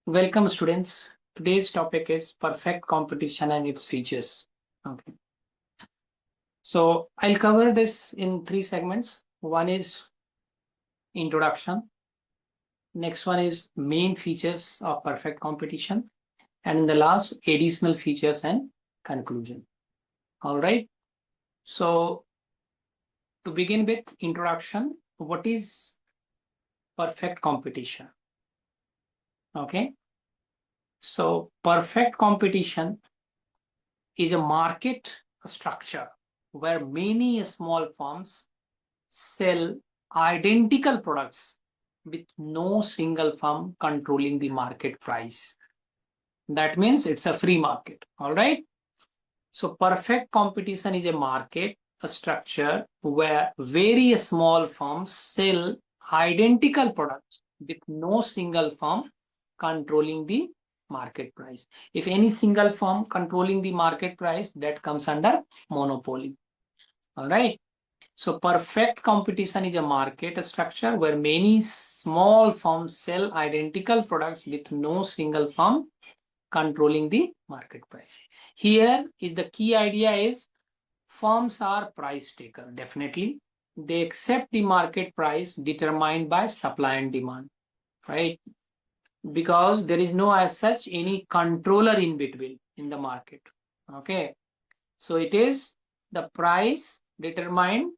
Welcome students. Today's topic is perfect competition and its features. Okay. So I'll cover this in three segments. One is introduction. Next one is main features of perfect competition. And in the last, additional features and conclusion. All right. So to begin with introduction, what is perfect competition? Okay. So perfect competition is a market structure where many small firms sell identical products with no single firm controlling the market price. That means it's a free market. All right. So perfect competition is a market, a structure where very small firms sell identical products with no single firm controlling the market price. If any single firm controlling the market price, that comes under monopoly. All right. So perfect competition is a market structure where many small firms sell identical products with no single firm controlling the market price. Here is the key idea is firms are price taker. Definitely. They accept the market price determined by supply and demand, right? Because there is no as such any controller in between in the market. Okay. So it is the price determined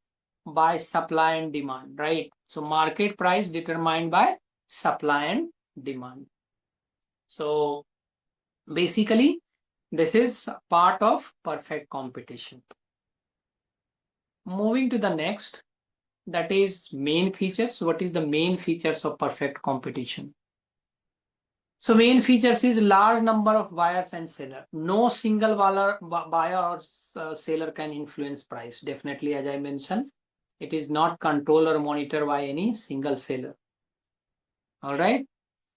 by supply and demand, right? So market price determined by supply and demand. So basically, this is part of perfect competition. Moving to the next, that is main features. What is the main features of perfect competition? So main features is large number of buyers and seller. No single buyer or seller can influence price. Definitely, as I mentioned, it is not controlled or monitored by any single seller. All right.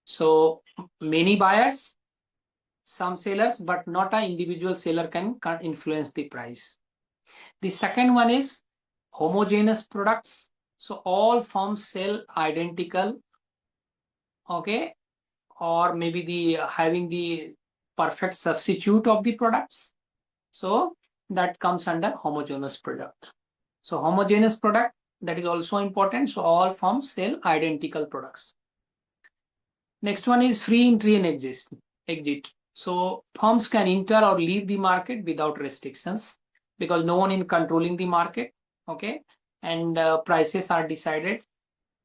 So many buyers, some sellers, but not an individual seller can influence the price. The second one is homogeneous products. So all firms sell identical, okay, or maybe the having the perfect substitute of the products. So that comes under homogeneous product. So homogeneous product, that is also important. So all firms sell identical products. Next one is free entry and exit. So firms can enter or leave the market without restrictions because no one is controlling the market. Okay. And prices are decided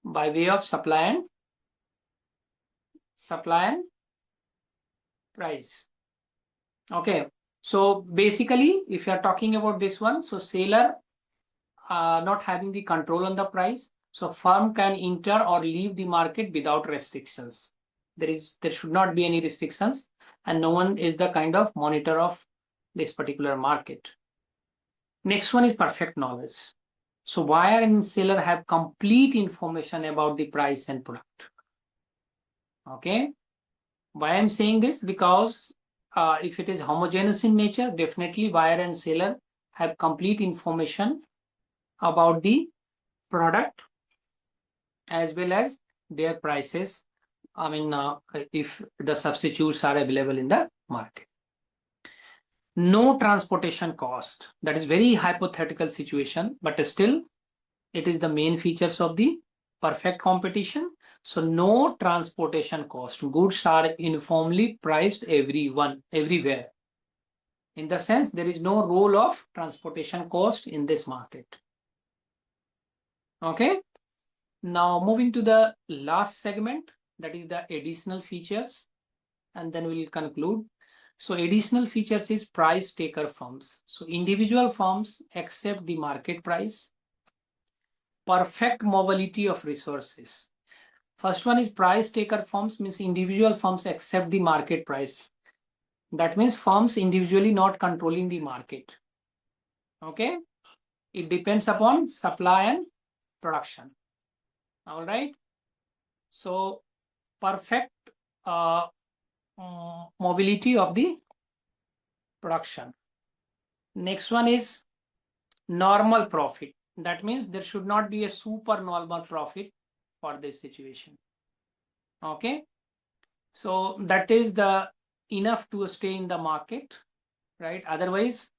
by way of supply and price. Okay. So basically, if you are talking about this one, so seller not having the control on the price, so firm can enter or leave the market without restrictions. There should not be any restrictions, and no one is the kind of monitor of this particular market. Next one is perfect knowledge. So buyer and seller have complete information about the price and product. Okay. Why I'm saying this? Because if it is homogeneous in nature, definitely buyer and seller have complete information about the product as well as their prices. I mean, if the substitutes are available in the market. No transportation cost. That is very hypothetical situation, but still it is the main features of the perfect competition. So no transportation cost. Goods are uniformly priced everywhere. In the sense, there is no role of transportation cost in this market. Okay. Now moving to the last segment, that is the additional features, and then we'll conclude. So additional features is price taker firms. So individual firms accept the market price. Perfect mobility of resources. First one is price taker firms, means individual firms accept the market price. That means firms individually not controlling the market. Okay. It depends upon supply and production. All right. So perfect mobility of the production. Next one is normal profit. That means there should not be a super normal profit for this situation. Okay. So that is the enough to stay in the market, right? Otherwise,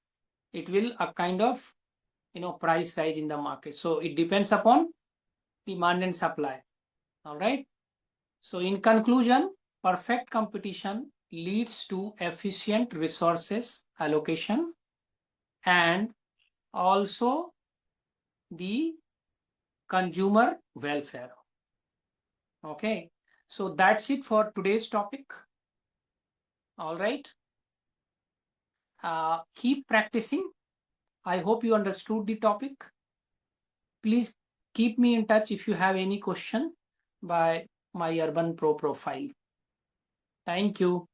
it will a kind of price rise in the market. So it depends upon demand and supply. All right. So in conclusion, perfect competition leads to efficient resources allocation and also the consumer welfare. Okay. So that's it for today's topic. All right. Keep practicing. I hope you understood the topic. Please keep me in touch if you have any question by my Urban Pro profile. Thank you.